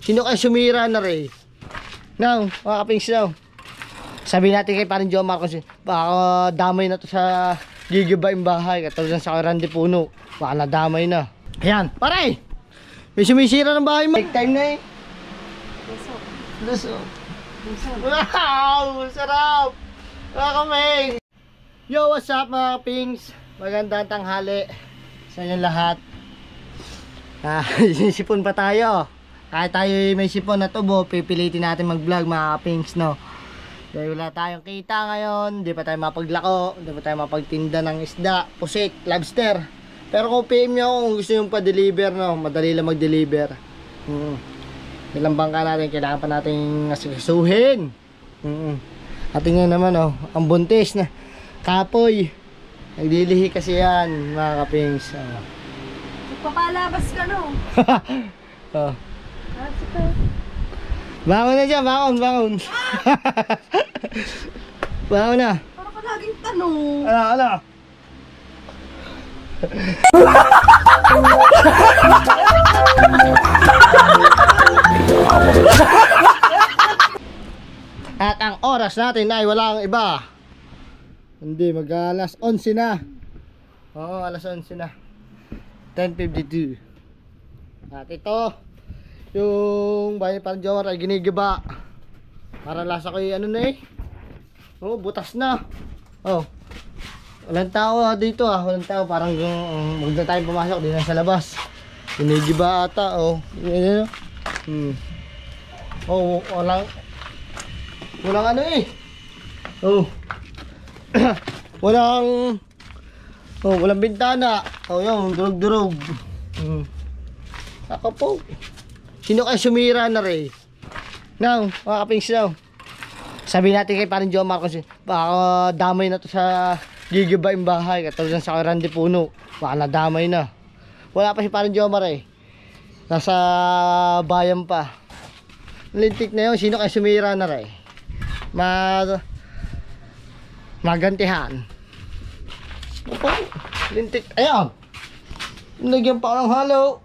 Sino kayo sumira na rin? Now, mga kapings now. Sabi natin kay parang Jomar kasi baka damay na to sa gigibaing bahay. Katulad sa Randy Puno. Baka nadamay na. Ayan, pare! May sumisira ng bahay mo. Take time na eh. Luso. Wow! Sarap! Mga kapings! Yo, what's up mga kapings? Magandang tanghali sa inyong lahat. Sipon pa tayo. Kahit tayo may sipon na tubo, pipilitin natin mag-vlog mga kapings, no? Dahil wala tayong kita ngayon, hindi pa tayo mapaglako, hindi pa tayo mapagtinda ng isda, pusit, lobster. Pero kung PM nyo kung gusto nyo pa-deliver, no? Madali lang mag-deliver. Ilang bangka natin, kailangan pa natin asikasuhin. At tingnan naman, oh, ang buntis na kapoy. Nagdilihi kasi yan mga kapings. Papalabas ka, no? Oh. Bangon na dyan, bangon. Bangon na. Para ka laging tanong. Ano? At ang oras natin ay walang iba. Hindi, mag-alas 11 na. Oo, alas 11 na. 10:52. At ito yung bahay parang Jomar ay ginigiba. Para lasa ko yung ano na eh. Oh, butas na. Oh. Walang tao dito walang tao. Parang huwag na tayong pumasok. Di na sa labas. Ginigiba ata. Oh. Oh, walang ano eh. Oh. Walang bintana. Oh, yun, durog-durog. Ako po. Sino kayo sumira na rin? Now, mga kapings now. Sabi natin kay parang Jomar kasi baka damay na to sa gigibaing bahay. Katulad sa Randy Puno. Baka nadamay na. Wala pa si parang Jomar eh. Nasa bayan pa. Lintik na yun. Sino kayo sumira na rin? Magantihan. Opo, lintik. Ayan. Nagyan pa ako ng halo.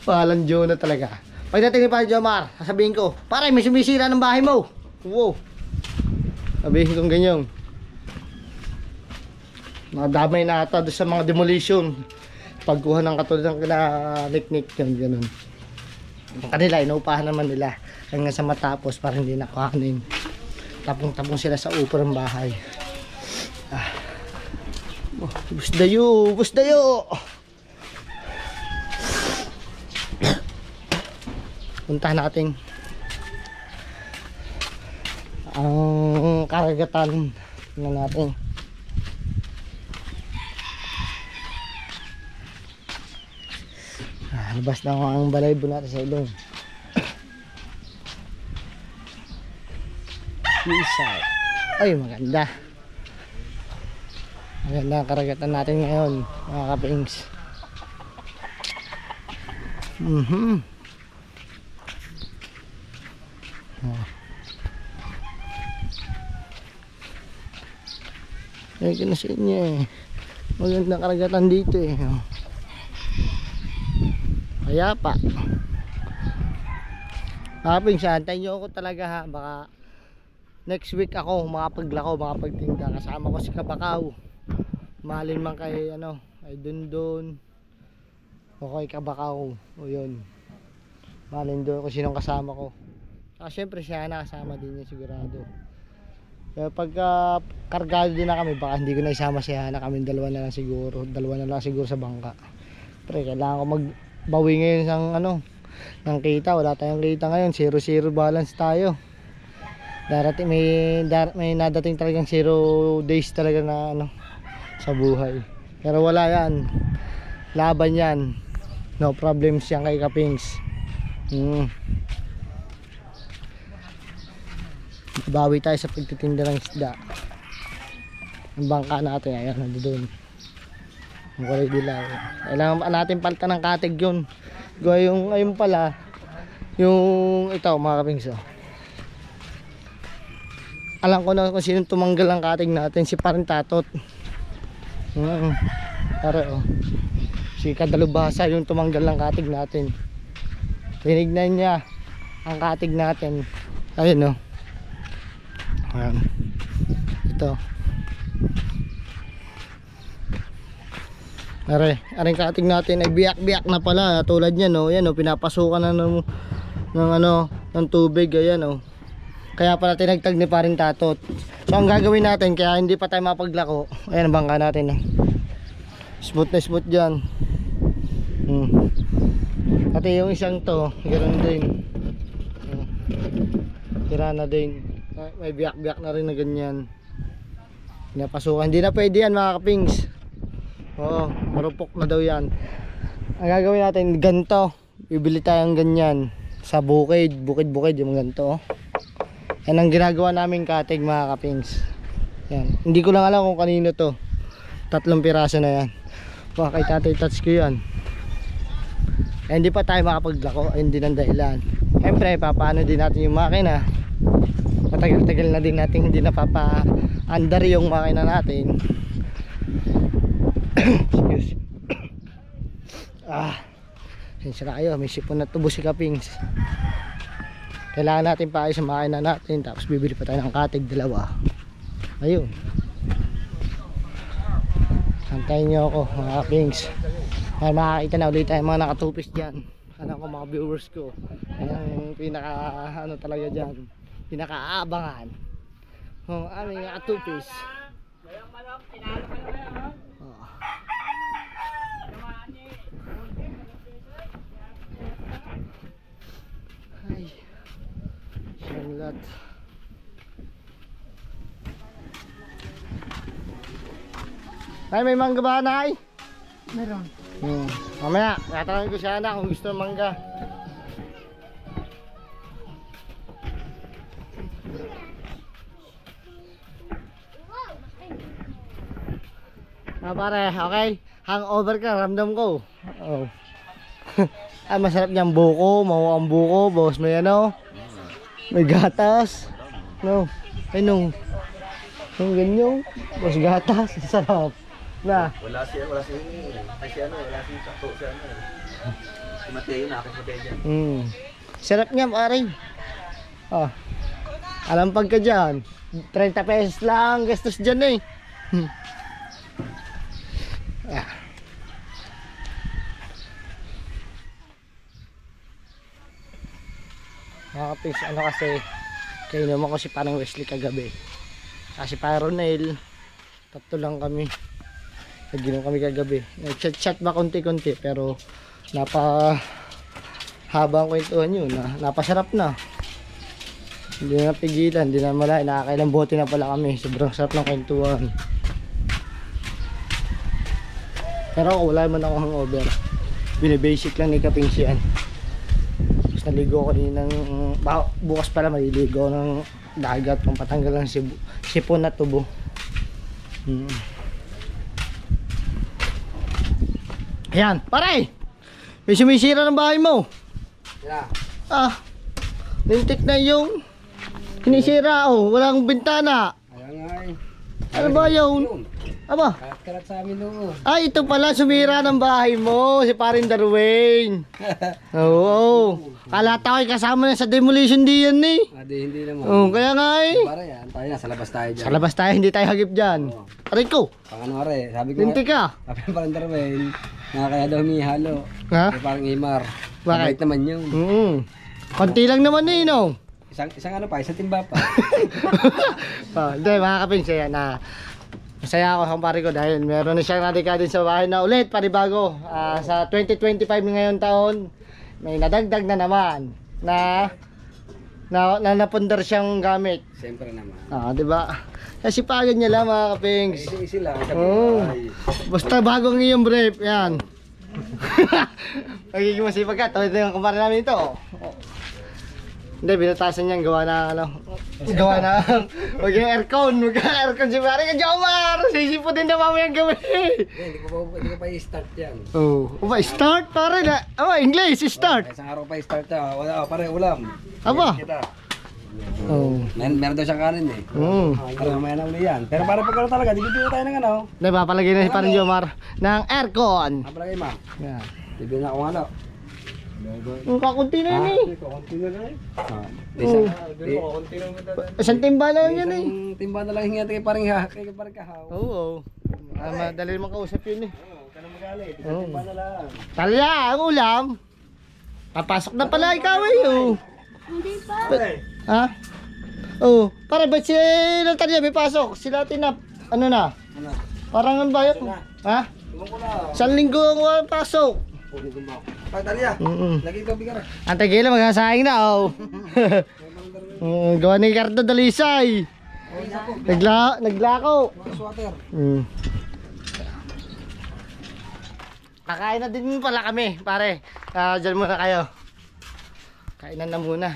Palang Joe na talaga. Pagdating ni Parang Jomar, sasabihin ko, pare, may sumisira ng bahay mo. Wow. Sabihin kong ganyan. Nadamay na ata doon sa mga demolition. Pagkuha ng katulad ng kinaniknik. Ganun. Ang kanila, inuupahan naman nila. Hanggang sa matapos, parang hindi nakuhanin. Tapong-tapong sila sa upo ng bahay. Busdayo. Puntahan natin ang karagatan. Tingnan natin. Labas na ang balaybo natin sa ilong. Ay, maganda. Maganda ang karagatan natin ngayon, mga kapings. Ay, kinasin niya eh. Magandang karagatan dito eh. Kaya pa. Kapings, antayin nyo ako talaga ha. Baka next week ako makapaglako, makapagtinda. Kasama ko si Kabakaw. Mahalin man kay ay Dundon o kay Kabakaw. O yun. Mahalin doon kung sinong kasama ko. Syempre siya nakasama din niya sigurado. Kaya pagka kargado din na kami, baka hindi ko na isama si Hana. Kami dalawa na lang siguro sa bangka. Pero kailangan ko magbawi ngayon ng kita. Wala tayong kita ngayon, 0-0 balance tayo. Darating may nadating talagang 0 days talaga na sa buhay. Pero wala yan. Laban yan. No problems yan kay Kapings. Bawi tayo sa pagtitinda ng isda. Ang bangka natin, ayan, nandoon. Ang kulay dilaw. Kailangan pa natin palitan ng katig yun. Yung ayun pala, yung ito mga kapings. Alam ko na kung sino tumanggal ang katig natin, si Parang Tatot. Si Kadalubhasa yung tumanggal ng katig natin. Tinignan niya ang katig natin. Ayun, no. Ayan. Ito. Aring katig natin ay biyak-biyak na pala. Tulad niya, no. Ayan, no. Pinapasukan na ng tubig. Ayan, no. Kaya pala tinagtag ni paring Tatot. So ang gagawin natin, kaya hindi pa tayo mapaglako. Ayan ang bangka natin, no. Smooth na smooth dyan. Pati yung isang to, ganoon din. Tira na din. May biyak-biyak na rin na ganyan. Pinapasukan. Hindi na pwede yan mga kapings. Oo, marupok na daw yan. Ang gagawin natin, ganito. Bibili tayong ganyan sa bukid yung ganito. Yan ang ginagawa namin katig mga kapings. Yan. Hindi ko lang alam kung kanino to. 3 piraso na yan. Kay Tatay Touch ko yan. Hindi pa tayo makapaglako. Hindi ng dahilan. Siyempre papaano din natin yung makina. Matagal-tagal na din natin hindi napapa-under yung makina natin. Excuse. Sinsya na kayo. May sipon na tubo si kapings. Kailangan natin paayos ang makina natin. Tapos bibili pa tayo ng katig 2. Ayun. Antayin nyo ako mga kapings. Para makakita na ulit tayo mga nakatupis dyan. Alam ko mga viewers ko. Ayan yung pinaka ano talaga dyan. Pinaka-aabangan ang aming nakatupis. Ay. Syalat. Ay, may mangga ba, Nay? Meron. Mamaya, tatanungin ko siya na kung gusto ng mangga. Pare, okay? Hangover ka, ramdam ko. Oh. Ay, masarap niyang buko, mauang buko, boss. May ano? May gatas. No. Ay, nung ganyan. Boss, gatas. Sarap. Na. Wala si ano, wala si Sato, si ano. Si Mateo na, akin Mateo dyan. Sarap niya, pare. Oh. Alampag ka dyan. 30 pesos lang, gastos dyan eh. Mga kapis, ano kasi kayo naman ko si parang Wesley kagabi. Kasi parang Ronel 3 lang kami. Naginom kami kagabi. Nag-chat ba konti-konti pero habang kwentuhan yun napasarap na. Hindi na pigilan, hindi na malay, nakakailang bote na pala kami. Sobrang sarap ng kwentuhan. Pero wala man ako hangover. Binibasic lang ni Kapings yan. Tapos naligo ko ng bukas pala maliligo ng dagat pang patanggal ng sipon na tubo. Ayan, pare! May sumisira ng bahay mo. Yeah. Lintik na yung sinisira, walang bintana. Ayan nga eh. Ano ba yun? Aba? Karat sa amin noon. Ay, ito pala, sumira ng bahay mo, si paring Darwin. Oo. Kala tayo kasama na sa demolition diyan eh. Hindi naman. Oo, kaya nga eh. Para yan, tayo nasa labas tayo dyan. Sa labas tayo, hindi tayo hagip dyan. Aray ko, Pang ano are, sabi ko lintik ka. sabi ng parang Darwin, kaya daw humihalo. Ha? Parang Imar. Bakit? Mabait naman yun. Konti lang naman eh, no? Isang ano pa, isang timba pa. Hindi, mga kapins, na masaya ako sa pare ko dahil meron na siyang nadika din sa bahay na ulit, panibago. Sa 2025 ngayon taon, may nadagdag na naman na napundar siyang gamit. Siyempre naman. Di ba? Kasi pagod niya lang mga kapings. Easy lang. Basta bagong iyong brief, yan. Magiging masipag ka, tulad yung kumpara namin ito. Hindi, binatasan niyang gawa na gawa na maging aircon si pare ka Jomar, sisipo din na mamayang gabi. Hindi ko pa i-start yan. Start pare na, English, start. Isang araw pa i-start yan. Pare, ulam. Aba? Meron daw siyang kanin eh. Para mamaya na uli yan. Pero para pagkano talaga, bibili tayo ng ano. Hindi, papalagay na si parang Jomar ng aircon. Palagay ma. Yan. Bibili na ako ano. Yung kakunti na yun eh. Kakunti na lang eh. Oo. Kakunti na lang. Isang timba na yan eh. Isang timba na lang hingat kay parang kahaw. Oo. Madali naman kausap yun eh. Huwag ka na magalit. Oo. Isang timba na lang. Talya, ang ulam. Papasok na pala ikaw eh. Oh. Hindi pa. Ha? Oo. Para ba't si Natalia may pasok? Sila tinap. Ano na? Ano? Parang ang bayot. Ha? Tumang ko na. Isang linggo ang walang pasok. Pwede tumaw. Pagtalya. Lagi ito bigara. Ang tagila, magkasahing na oh. Gawa ni Ricardo Dalisay. Naglako. Swatter. Kakain na din pala kami, pare. Diyan muna kayo. Kainan na muna.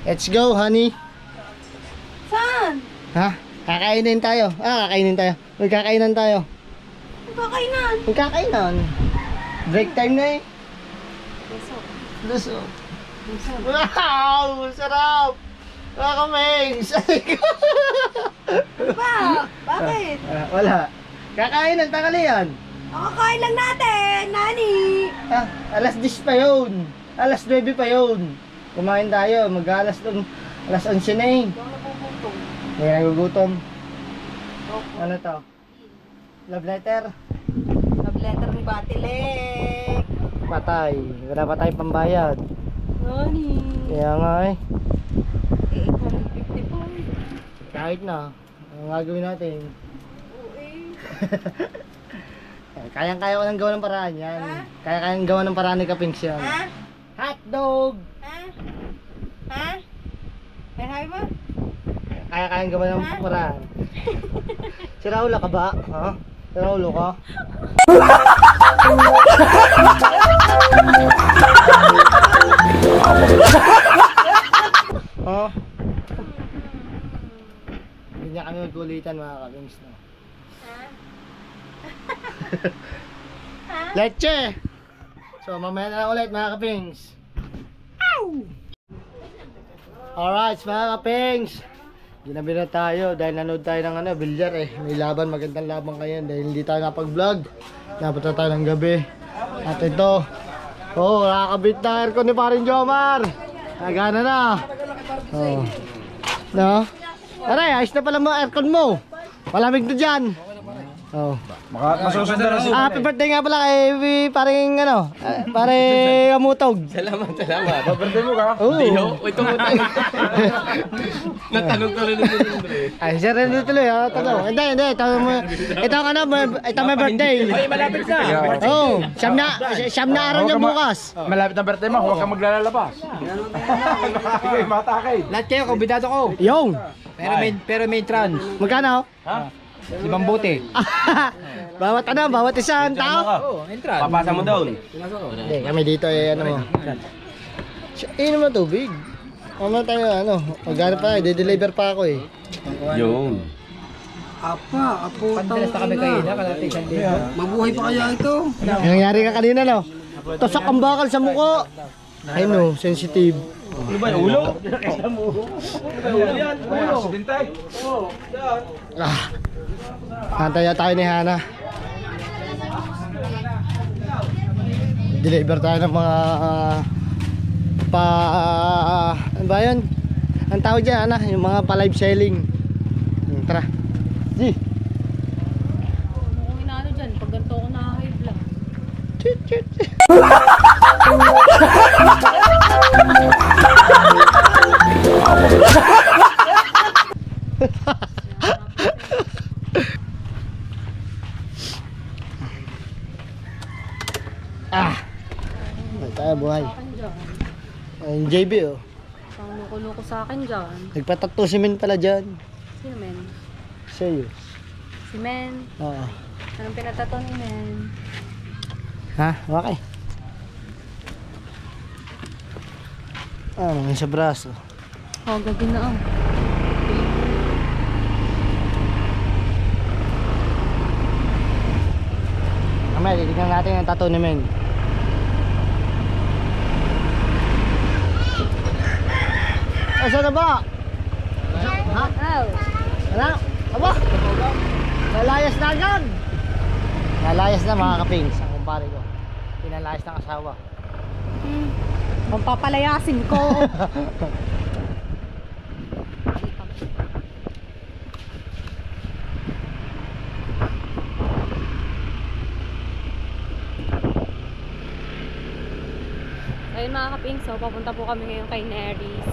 Let's go, honey. Saan? Ha? Kakainin tayo. Kakainin tayo. Magkakainan tayo. Magkakainan. Magkakainan. Break time na eh. Besok. Luso. Besok. Wow! Sarap! Mga kamengs! Ba? Bakit? Wala. Kakain ng tanghalian. Makakain lang natin, Nani. Alas 10 pa yun. Alas 9 pa yun. Kumain tayo. Alas 11 na eh. Hindi ako nagugutom. May nagugutom. Ano to? Love letter? Love letter ni Batilek. Patay. Wala pa tayong pambayad. Nani. Kaya nga eh. 850 po. Kahit na. Ang gagawin natin? Oo eh. Kayang-kaya ko nang gawa ng paraan yan. Kaya-kayang gawa ng paraan ni Kapings yan. Ha? Hotdog! Ha? Ha? May sabi mo? Kaya-kayang gawa ng paraan. Si Raulo ka ba? Ha? Si Raulo ka? Ha? Hindi niya kami magkulitan mga Kapings no? Leche! So mamaya na lang ulit mga Kapings. Alright mga Kapings, ginabi na tayo dahil nanood tayo ng bilyar eh. May laban, magandang laban ngayon dahil hindi tayo napag-vlog. Napunta tayo ng gabi. At ito, nakakabit na aircon ni Paring Jomar. Nagana na. Oh. No? Aray, ayos na pala mo aircon mo. Malamig na dyan. Oh. Masusundan na Happy birthday nga pala kay paring paring Amutog. Salamat. Birthday mo ka? Oo. Ito mo tayo. Natanong ka rin rin. Ay, siya rin tuloy ha, tanong. Hindi, ito may birthday. Ay, malapit na. Oo, siyam na araw niya bukas. Malapit na birthday mo, huwag kang maglalabas. Nakakagay, matakay. Lahat kayo, kumbidado ko. Yung, Pero may trans. magkano? Ha? 5 bote. Bawat isang tao. Oo, entrance. Papasa mo doon. Hindi, kami dito eh, mo. Naman tubig. Mamaya tayo, maghanap pa, i-deliver pa ako eh. Yun. Pandalas na kami kayo na, kalate isang libo. Mabuhay pa kaya ito? Yung nangyari ka kanina, no? Tosak ang bakal sa muko. Ay no, sensitive. Ano ba yung ulo? Ulo yan. Ulo. Bintay. Hantaya tayo ni Hana. Deliver tayo ng mga ano ba yun? Ang tawag dyan, yung mga pa-live selling. Tara. G. Kung inaano dyan, pag ganito ako nakahayop lang. Chit. Tayo buhay. Ang JB oh. Pang loko-loko sa akin dyan. Nagpatato si Men pala dyan. Sino men? Sa'yo. Si Men. Oo. Anong pinatato ni Men? Ha? Okay. Naman sa braso. Oh, gabi na oh. Mamaya, titignan natin ang tattoo ni Men. Asa na ba? Ha? Oh. Wala? Aba? Nalayas na agad! Nalayas na mga kapings ang kumpare ko. Pinalayas ng asawa. Kung papalayasin ko. Ayun mga kaping, so papunta po kami ngayon kay Neris.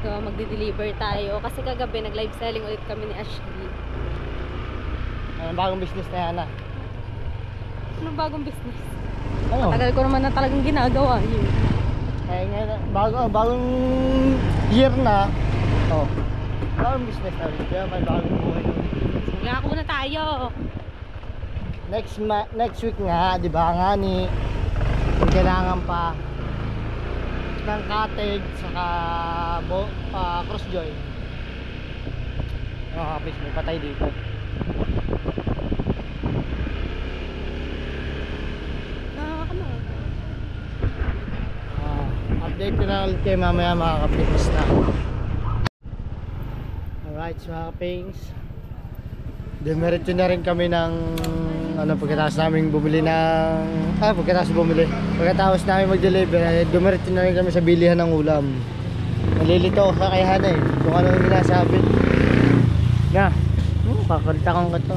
So magde-deliver tayo. Kasi kagabi nag-live selling ulit kami ni Ashley. Anong bagong business na yan ah? Anong bagong business? Ano? Tagal ko naman na talagang ginagawa yun. Kaya ngayon, bagong year na. Oh. Bagong business na rin. Kaya may bagong buhay. Wala ko na tayo. Next week nga, di ba nga ni kailangan pa ng cottage saka cross joint. Mga kapis, may patay dito. Update ko na ulit kayo mamaya mga kapings na. Alright, so mga kapings, demiretso na rin kami ng pagkatapos namin bumili ng pagkatapos namin mag-deliver, dumiretso na rin kami sa bilihan ng ulam. Nalilito ako sa kay Hana kung ano yung ginasabi nga. Kakalita kong kato.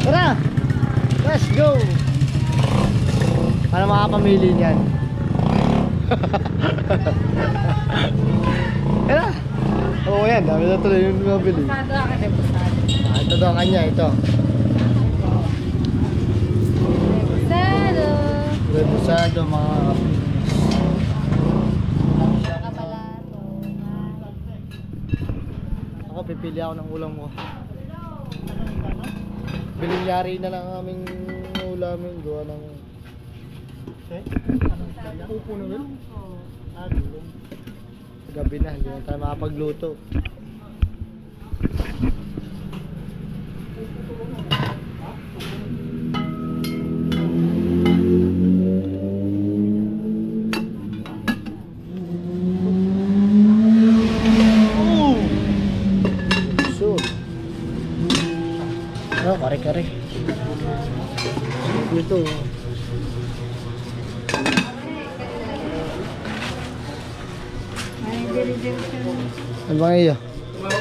Tara, let's go. Para makapamili niyan. Tara. Oo yan, dami na tuloy yung mabili. Ito daw kanya, ito. Reposado mga ako, pipili ako ng ulam ko. Bilinyari na lang aming ulamin. Gawa ng upo na rin. Gulong. Gabi na, hindi na tayo makapagluto. Kare-kare. Ito. Ano ba ngayon?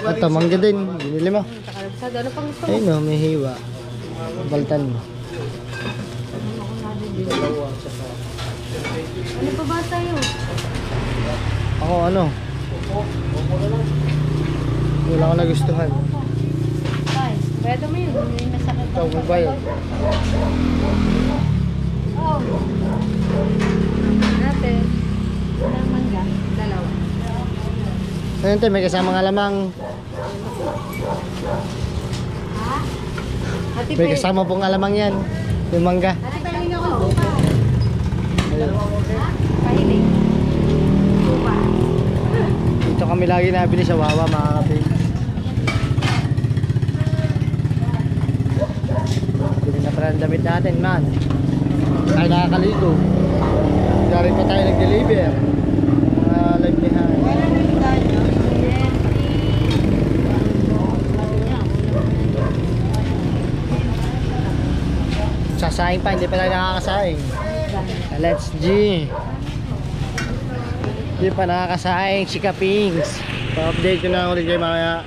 Ito, mangga din. Binili mo. Ano pang gusto mo? Ayun o, may hiwa. Baltan mo. Ano pa ba sa'yo? Ako ano? Wala ko nagustuhan. Ay, pwede mo yun. May masakit. Ikaw, magbayad. Oh. Natin. Ilang mangga? Dalawa. Ayun tayo, may kasamang alamang. Ha? Ate May kasama pong alamang yan. Yung mangga. Ate pahiling ako. Lupa. Ha? Pahiling. Lupa. Dito kami lagi nabili sa Wawa mga kapit. Bili na pala ang damit natin man. Tayo nakakaligo. Dari pa tayo nag-deliver. Live behind. Sasaing pa, hindi pa tayo nakakasaing. Let's G. Hindi pa nakakasaing si Kapings. Pa-update ko na ulit kayo mamaya.